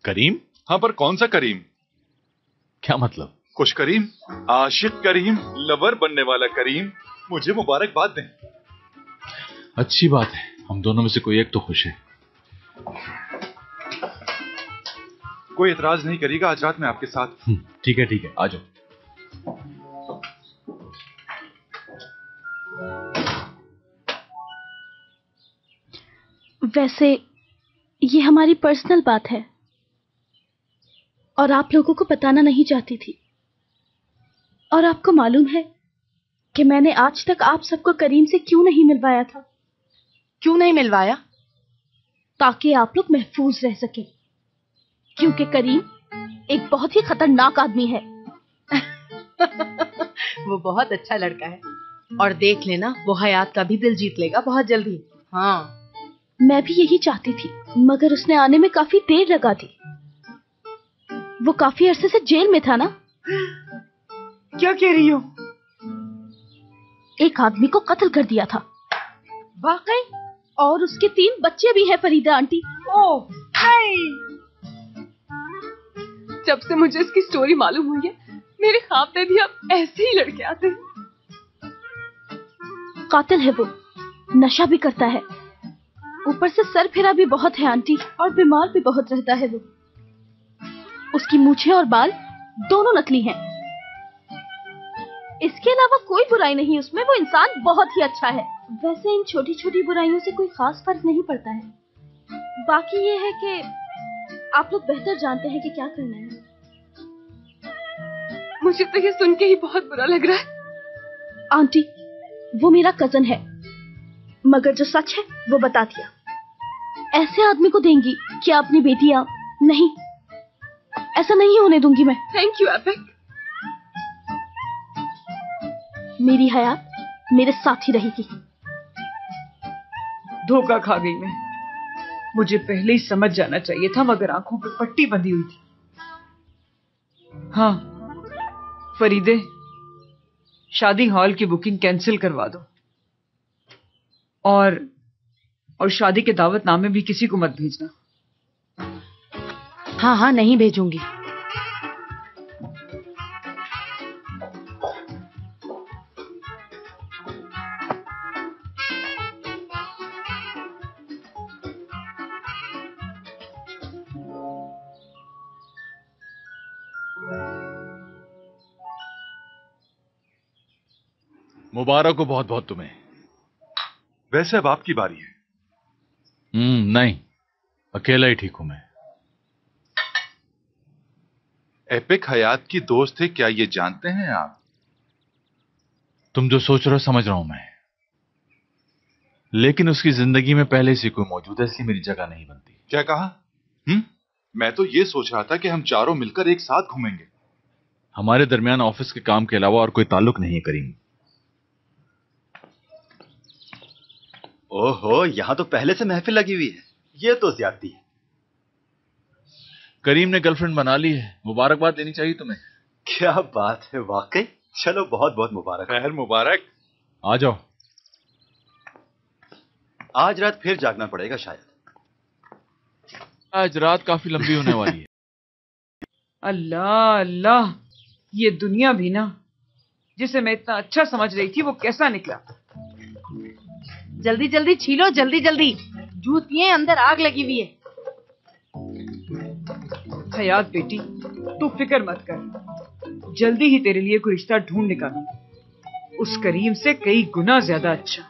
करीम? हाँ, पर कौन सा करीम? क्या मतलब? खुश करीम, आशिक करीम, लवर बनने वाला करीम। मुझे मुबारकबाद दें। अच्छी बात है, हम दोनों में से कोई एक तो खुश है। कोई एतराज नहीं करेगा आज रात में आपके साथ। ठीक है ठीक है, आ जाओ। वैसे ये हमारी पर्सनल बात है और आप लोगों को बताना नहीं चाहती थी। और आपको मालूम है कि मैंने आज तक आप सबको करीम से क्यों नहीं मिलवाया था? क्यों नहीं मिलवाया? ताकि आप लोग महफूज रह सके, क्योंकि करीम एक बहुत ही खतरनाक आदमी है। वो बहुत अच्छा लड़का है और देख लेना वो हयात का भी दिल जीत लेगा बहुत जल्दी। हाँ, मैं भी यही चाहती थी, मगर उसने आने में काफी देर लगा थी। वो काफी अरसे से जेल में था ना। क्या कह रही हो? एक आदमी को कत्ल कर दिया था। वाकई? और उसके 3 बच्चे भी हैं फरीदा आंटी। ओह नहीं। जब से मुझे इसकी स्टोरी मालूम हुई है, मेरे ख्वाब में भी अब ऐसे ही लड़के आते हैं। कातिल है वो, नशा भी करता है, ऊपर से सरफिरा भी बहुत है आंटी, और बीमार भी बहुत रहता है वो। उसकी मूछें और बाल दोनों नकली हैं। इसके अलावा कोई बुराई नहीं उसमें, वो इंसान बहुत ही अच्छा है। वैसे इन छोटी छोटी बुराइयों से कोई खास फर्क नहीं पड़ता है। बाकी ये है कि आप लोग बेहतर जानते हैं कि क्या करना है। मुझे तो ये सुन के ही बहुत बुरा लग रहा है। आंटी, वो मेरा कजन है, मगर जो सच है वो बता दिया। ऐसे आदमी को देंगी क्या अपनी बेटियां? नहीं, ऐसा नहीं होने दूंगी मैं। Thank you epic. मेरी हयात मेरे साथ ही रहेगी। धोखा खा गई मैं। मुझे पहले ही समझ जाना चाहिए था, मगर आंखों पे पट्टी बंधी हुई थी। हाँ फरीदे, शादी हॉल की बुकिंग कैंसिल करवा दो और शादी के दावतनामे भी किसी को मत भेजना। हाँ हाँ, नहीं भेजूंगी। मुबारक हो बहुत बहुत तुम्हें। वैसे अब आपकी बारी है। नहीं, अकेला ही ठीक हूं मैं। एपिक हयात की दोस्त है, क्या ये जानते हैं आप? तुम जो सोच रहे हो समझ रहा हूं मैं, लेकिन उसकी जिंदगी में पहले से कोई मौजूद है, इसलिए मेरी जगह नहीं बनती। क्या कहा? मैं तो ये सोच रहा था कि हम चारों मिलकर एक साथ घूमेंगे। हमारे दरमियान ऑफिस के काम के अलावा और कोई ताल्लुक नहीं है करीम। ओहो, यहाँ तो पहले से महफिल लगी हुई है। ये तो ज्यादती है। करीम ने गर्लफ्रेंड बना ली है, मुबारकबाद देनी चाहिए तुम्हें। क्या बात है, वाकई। चलो बहुत बहुत मुबारक। खैर मुबारक। आ जाओ। आज रात फिर जागना पड़ेगा शायद। आज रात काफी लंबी होने वाली है। अल्लाह अल्लाह, ये दुनिया भी ना, जिसे मैं इतना अच्छा समझ रही थी, वो कैसा निकला। जल्दी जल्दी छीलो, जल्दी जल्दी। जूतियां अंदर आग लगी हुई है। हयात बेटी, तू फिक्र मत कर, जल्दी ही तेरे लिए कोई रिश्ता ढूंढ निकालूं, उस करीम से कई गुना ज्यादा अच्छा।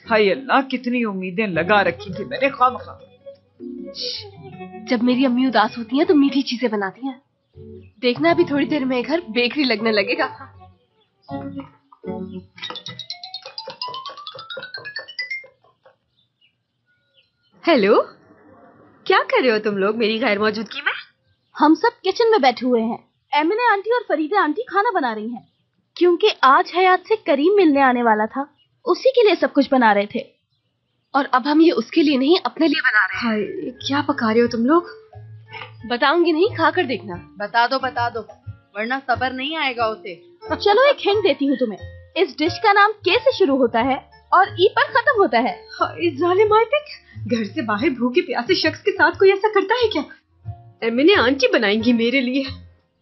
हाय अल्लाह, कितनी उम्मीदें लगा रखी थी मैंने खामखा। जब मेरी अम्मी उदास होती हैं तो मीठी चीजें बनाती हैं। देखना अभी थोड़ी देर में घर बेकरी लगने लगेगा। हेलो, क्या कर रहे हो तुम लोग मेरी गैर मौजूदगी में? हम सब किचन में बैठे हुए हैं। एमिने आंटी और फरीदा आंटी खाना बना रही हैं, क्योंकि आज हयात से करीम मिलने आने वाला था, उसी के लिए सब कुछ बना रहे थे। और अब हम ये उसके लिए नहीं अपने लिए बना रहे हैं। हाय, क्या पका रहे हो तुम लोग? बताऊंगी नहीं, खा कर देखना। बता दो, वरना सब्र नहीं आएगा उसे। चलो एक हिंट देती हूँ तुम्हें। इस डिश का नाम के से शुरू होता है और ई पर खत्म होता है। हाय जालिम एपिक, घर से बाहर भूखे प्यासे शख्स के साथ कोई ऐसा करता है क्या? एमिने आंटी बनाएंगी मेरे लिए।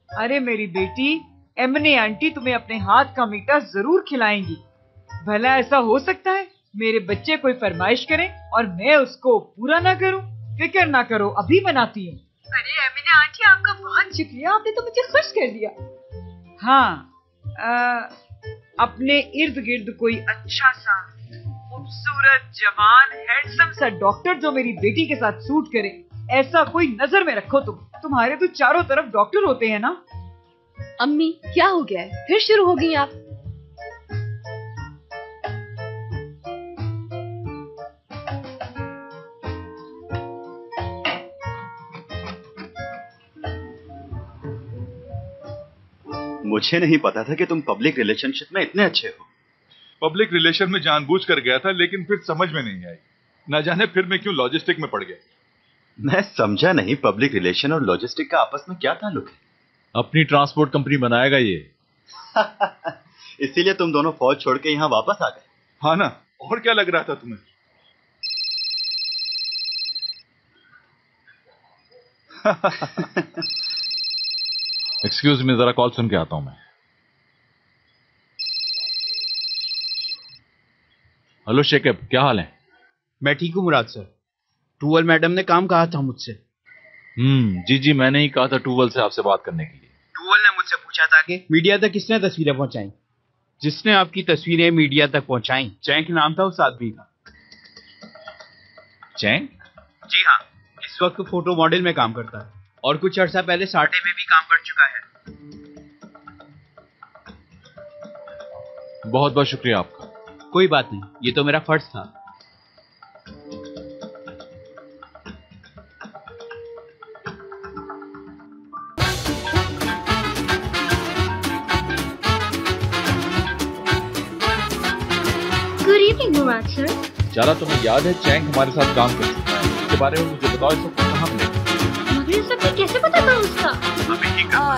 अरे मेरी बेटी, एमने आंटी तुम्हें अपने हाथ का मीठा जरूर खिलाएंगी। भला ऐसा हो सकता है मेरे बच्चे कोई फरमाइश करें और मैं उसको पूरा ना करूं? फिक्र ना करो, अभी बनाती हूँ। अरे एमिने आंटी, आपका बहुत शुक्रिया, आपने तो मुझे खुश कर दिया। हाँ, अपने इर्द गिर्द कोई अच्छा सा खूबसूरत जवान हैंडसम सा डॉक्टर जो मेरी बेटी के साथ सूट करे, ऐसा कोई नजर में रखो। तुम्हारे तो चारों तरफ डॉक्टर होते हैं ना। अम्मी, क्या हो गया है? फिर शुरू हो गई आप? मुझे नहीं पता था कि तुम पब्लिक रिलेशनशिप में इतने अच्छे हो। पब्लिक रिलेशन में जानबूझ कर गया था, लेकिन फिर समझ में नहीं आई। न जाने फिर मैं क्यों लॉजिस्टिक में पड़ गया। मैं समझा नहीं, पब्लिक रिलेशन और लॉजिस्टिक का आपस में क्या ताल्लुक है? अपनी ट्रांसपोर्ट कंपनी बनाएगा ये। इसीलिए तुम दोनों फौज छोड़ के यहाँ वापस आ गए। हाँ ना, और क्या लग रहा था तुम्हें? एक्सक्यूज मी, जरा कॉल सुन के आता हूं मैं। हेलो शेकब, क्या हाल है? मैं ठीक हूँ मुराद सर। टूवल मैडम ने काम कहा था मुझसे। जी, मैंने ही कहा था टूवल से आपसे बात करने के लिए। टूवल ने मुझसे पूछा था कि मीडिया तक किसने तस्वीरें पहुंचाई। जिसने आपकी तस्वीरें मीडिया तक पहुंचाई, चैंक नाम था उस आदमी का। चैंक? जी हाँ, इस वक्त फोटो मॉडल में काम करता है और कुछ अर्सा पहले साटे में भी काम कर चुका है। बहुत बहुत शुक्रिया आपका। कोई बात नहीं, ये तो मेरा फर्ज था। गुड इवनिंग मुराद सर। चारा, तुम्हें याद है चैंक हमारे साथ काम कर चुका है? इसके बारे में मुझे बताओ, इस वक्त कहाँ मिले? मगर ये सब कैसे पता था उसका?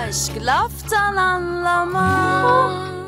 Aşk laftan anlamaz.